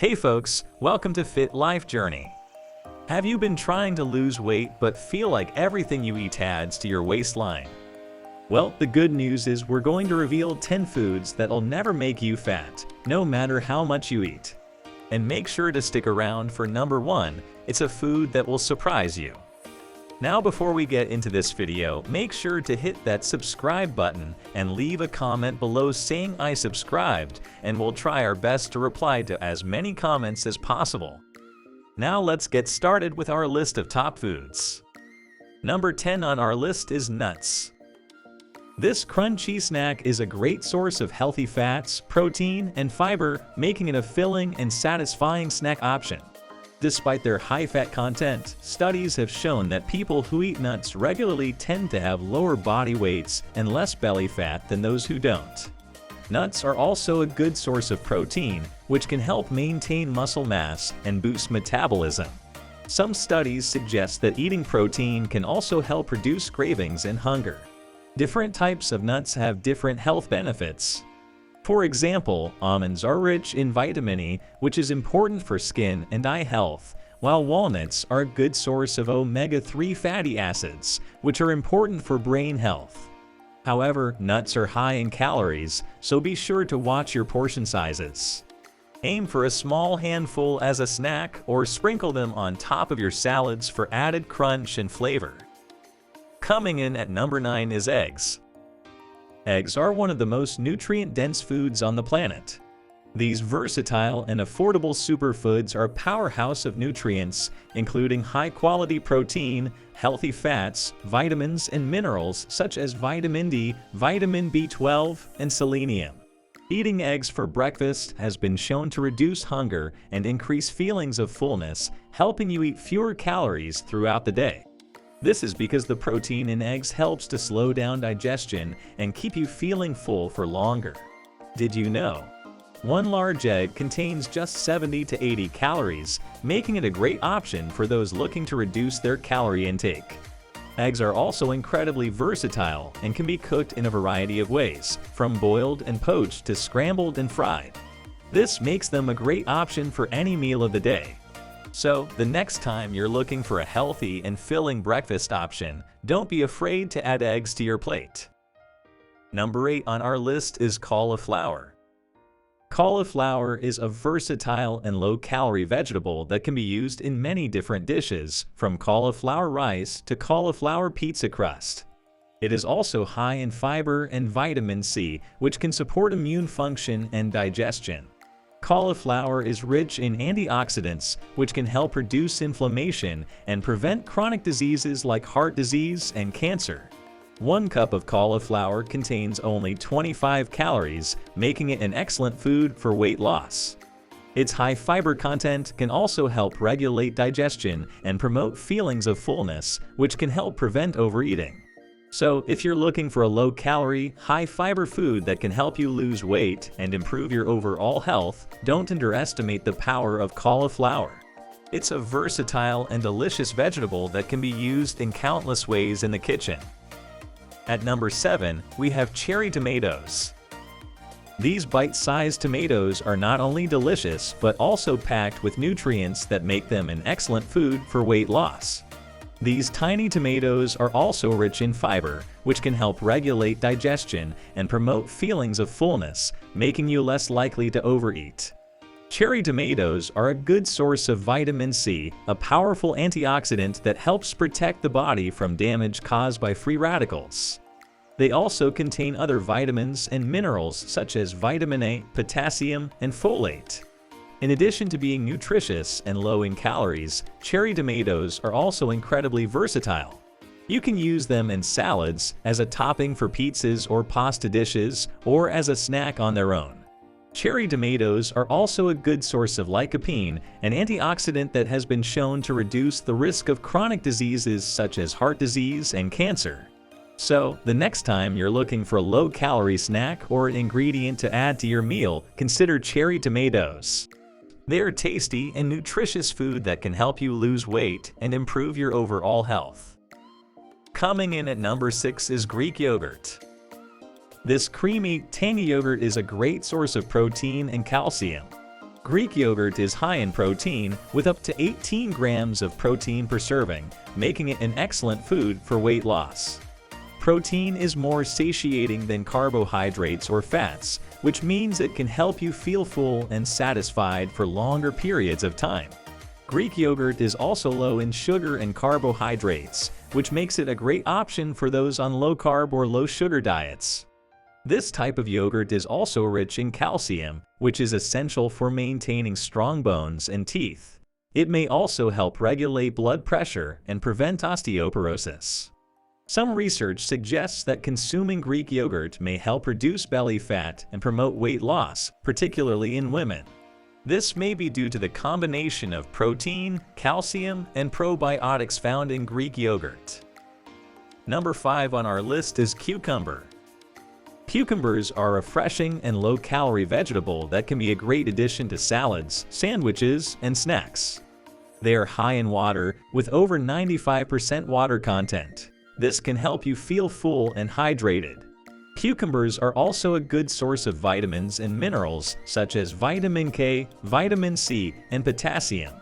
Hey folks, welcome to Fit Life Journey. Have you been trying to lose weight but feel like everything you eat adds to your waistline? Well, the good news is we're going to reveal 10 foods that'll never make you fat, no matter how much you eat. And make sure to stick around for number 1, it's a food that will surprise you. Now before we get into this video, make sure to hit that subscribe button and leave a comment below saying I subscribed, and we'll try our best to reply to as many comments as possible. Now let's get started with our list of top foods. Number 10 on our list is nuts. This crunchy snack is a great source of healthy fats, protein, and fiber, making it a filling and satisfying snack option. Despite their high fat content, studies have shown that people who eat nuts regularly tend to have lower body weights and less belly fat than those who don't. Nuts are also a good source of protein, which can help maintain muscle mass and boost metabolism. Some studies suggest that eating protein can also help reduce cravings and hunger. Different types of nuts have different health benefits. For example, almonds are rich in vitamin E, which is important for skin and eye health, while walnuts are a good source of omega-3 fatty acids, which are important for brain health. However, nuts are high in calories, so be sure to watch your portion sizes. Aim for a small handful as a snack or sprinkle them on top of your salads for added crunch and flavor. Coming in at number 9 is eggs. Eggs are one of the most nutrient-dense foods on the planet. These versatile and affordable superfoods are a powerhouse of nutrients, including high-quality protein, healthy fats, vitamins, and minerals such as vitamin D, vitamin B12, and selenium. Eating eggs for breakfast has been shown to reduce hunger and increase feelings of fullness, helping you eat fewer calories throughout the day. This is because the protein in eggs helps to slow down digestion and keep you feeling full for longer. Did you know? One large egg contains just 70 to 80 calories, making it a great option for those looking to reduce their calorie intake. Eggs are also incredibly versatile and can be cooked in a variety of ways, from boiled and poached to scrambled and fried. This makes them a great option for any meal of the day. So, the next time you're looking for a healthy and filling breakfast option, don't be afraid to add eggs to your plate. Number 8 on our list is cauliflower. Cauliflower is a versatile and low-calorie vegetable that can be used in many different dishes, from cauliflower rice to cauliflower pizza crust. It is also high in fiber and vitamin C, which can support immune function and digestion. Cauliflower is rich in antioxidants, which can help reduce inflammation and prevent chronic diseases like heart disease and cancer. 1 cup of cauliflower contains only 25 calories, making it an excellent food for weight loss. Its high fiber content can also help regulate digestion and promote feelings of fullness, which can help prevent overeating. So, if you're looking for a low-calorie, high-fiber food that can help you lose weight and improve your overall health, don't underestimate the power of cauliflower. It's a versatile and delicious vegetable that can be used in countless ways in the kitchen. At number 7, we have cherry tomatoes. These bite-sized tomatoes are not only delicious, but also packed with nutrients that make them an excellent food for weight loss. These tiny tomatoes are also rich in fiber, which can help regulate digestion and promote feelings of fullness, making you less likely to overeat. Cherry tomatoes are a good source of vitamin C, a powerful antioxidant that helps protect the body from damage caused by free radicals. They also contain other vitamins and minerals such as vitamin A, potassium, and folate. In addition to being nutritious and low in calories, cherry tomatoes are also incredibly versatile. You can use them in salads, as a topping for pizzas or pasta dishes, or as a snack on their own. Cherry tomatoes are also a good source of lycopene, an antioxidant that has been shown to reduce the risk of chronic diseases such as heart disease and cancer. So, the next time you're looking for a low-calorie snack or an ingredient to add to your meal, consider cherry tomatoes. They are tasty and nutritious food that can help you lose weight and improve your overall health. Coming in at number 6 is Greek yogurt. This creamy, tangy yogurt is a great source of protein and calcium. Greek yogurt is high in protein with up to 18 grams of protein per serving, making it an excellent food for weight loss. Protein is more satiating than carbohydrates or fats, which means it can help you feel full and satisfied for longer periods of time. Greek yogurt is also low in sugar and carbohydrates, which makes it a great option for those on low-carb or low-sugar diets. This type of yogurt is also rich in calcium, which is essential for maintaining strong bones and teeth. It may also help regulate blood pressure and prevent osteoporosis. Some research suggests that consuming Greek yogurt may help reduce belly fat and promote weight loss, particularly in women. This may be due to the combination of protein, calcium, and probiotics found in Greek yogurt. Number 5 on our list is cucumber. Cucumbers are a refreshing and low-calorie vegetable that can be a great addition to salads, sandwiches, and snacks. They are high in water, with over 95% water content. This can help you feel full and hydrated. Cucumbers are also a good source of vitamins and minerals such as vitamin K, vitamin C, and potassium.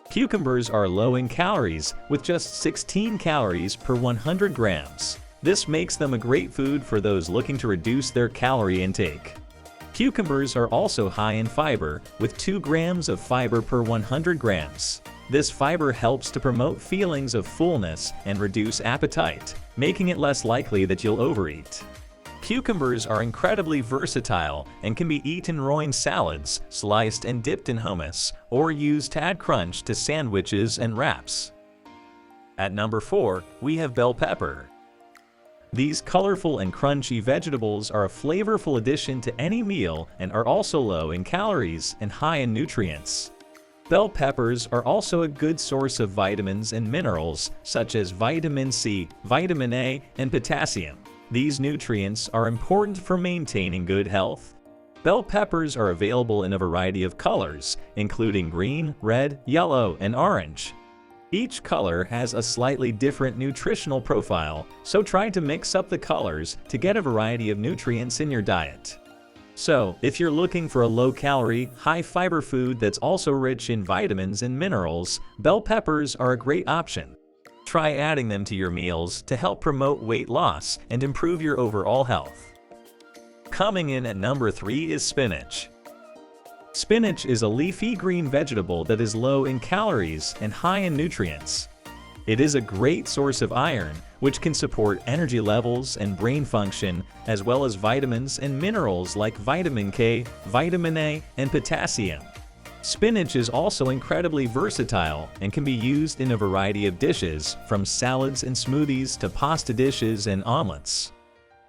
Cucumbers are low in calories with just 16 calories per 100 grams. This makes them a great food for those looking to reduce their calorie intake. Cucumbers are also high in fiber with 2 grams of fiber per 100 grams. This fiber helps to promote feelings of fullness and reduce appetite, making it less likely that you'll overeat. Cucumbers are incredibly versatile and can be eaten raw in salads, sliced and dipped in hummus, or used to add crunch to sandwiches and wraps. At number 4, we have bell pepper. These colorful and crunchy vegetables are a flavorful addition to any meal and are also low in calories and high in nutrients. Bell peppers are also a good source of vitamins and minerals such as vitamin C, vitamin A, and potassium. These nutrients are important for maintaining good health. Bell peppers are available in a variety of colors, including green, red, yellow, and orange. Each color has a slightly different nutritional profile, so try to mix up the colors to get a variety of nutrients in your diet. So, if you're looking for a low-calorie, high-fiber food that's also rich in vitamins and minerals, bell peppers are a great option. Try adding them to your meals to help promote weight loss and improve your overall health. Coming in at number 3 is spinach. Spinach is a leafy green vegetable that is low in calories and high in nutrients. It is a great source of iron, which can support energy levels and brain function, as well as vitamins and minerals like vitamin K, vitamin A, and potassium. Spinach is also incredibly versatile and can be used in a variety of dishes, from salads and smoothies to pasta dishes and omelets.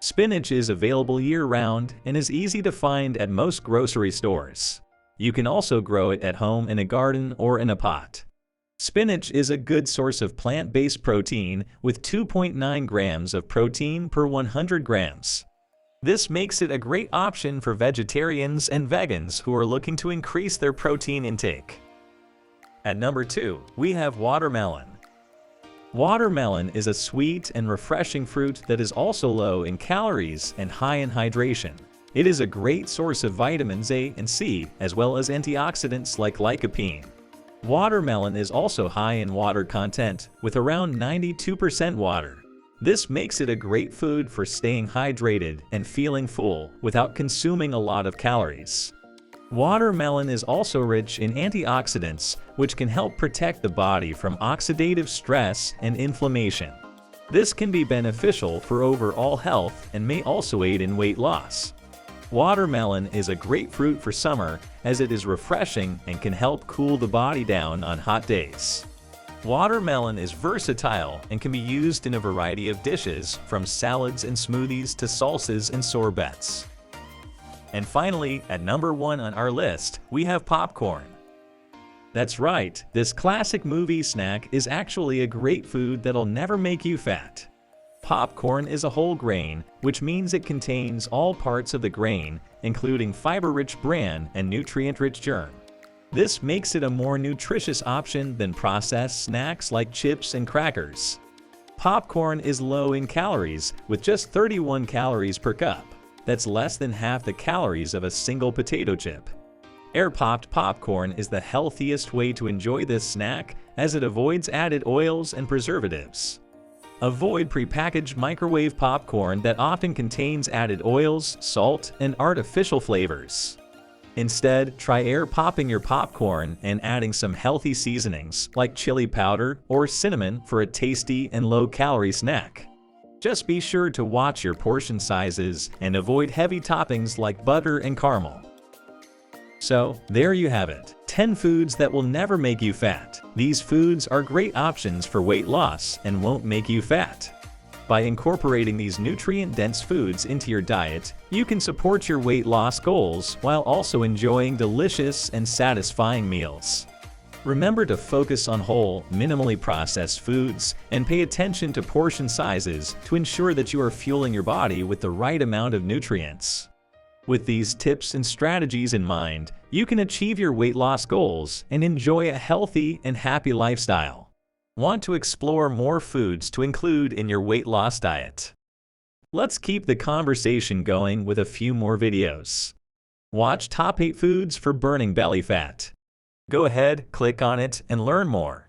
Spinach is available year-round and is easy to find at most grocery stores. You can also grow it at home in a garden or in a pot. Spinach is a good source of plant-based protein with 2.9 grams of protein per 100 grams. This makes it a great option for vegetarians and vegans who are looking to increase their protein intake. At number 2, we have watermelon. Watermelon is a sweet and refreshing fruit that is also low in calories and high in hydration. It is a great source of vitamins A and C, as well as antioxidants like lycopene. Watermelon is also high in water content, with around 92% water. This makes it a great food for staying hydrated and feeling full without consuming a lot of calories. Watermelon is also rich in antioxidants, which can help protect the body from oxidative stress and inflammation. This can be beneficial for overall health and may also aid in weight loss. Watermelon is a great fruit for summer as it is refreshing and can help cool the body down on hot days. Watermelon is versatile and can be used in a variety of dishes, from salads and smoothies to salsas and sorbets. And finally, at number 1 on our list, we have popcorn. That's right, this classic movie snack is actually a great food that'll never make you fat. Popcorn is a whole grain, which means it contains all parts of the grain, including fiber-rich bran and nutrient-rich germ. This makes it a more nutritious option than processed snacks like chips and crackers. Popcorn is low in calories, with just 31 calories per cup. That's less than half the calories of a single potato chip. Air-popped popcorn is the healthiest way to enjoy this snack as it avoids added oils and preservatives. Avoid prepackaged microwave popcorn that often contains added oils, salt, and artificial flavors. Instead, try air popping your popcorn and adding some healthy seasonings like chili powder or cinnamon for a tasty and low-calorie snack. Just be sure to watch your portion sizes and avoid heavy toppings like butter and caramel. So, there you have it, 10 foods that will never make you fat. These foods are great options for weight loss and won't make you fat. By incorporating these nutrient-dense foods into your diet, you can support your weight loss goals while also enjoying delicious and satisfying meals. Remember to focus on whole, minimally processed foods and pay attention to portion sizes to ensure that you are fueling your body with the right amount of nutrients. With these tips and strategies in mind, you can achieve your weight loss goals and enjoy a healthy and happy lifestyle. Want to explore more foods to include in your weight loss diet? Let's keep the conversation going with a few more videos. Watch Top 8 Foods for Burning Belly Fat. Go ahead, click on it, and learn more.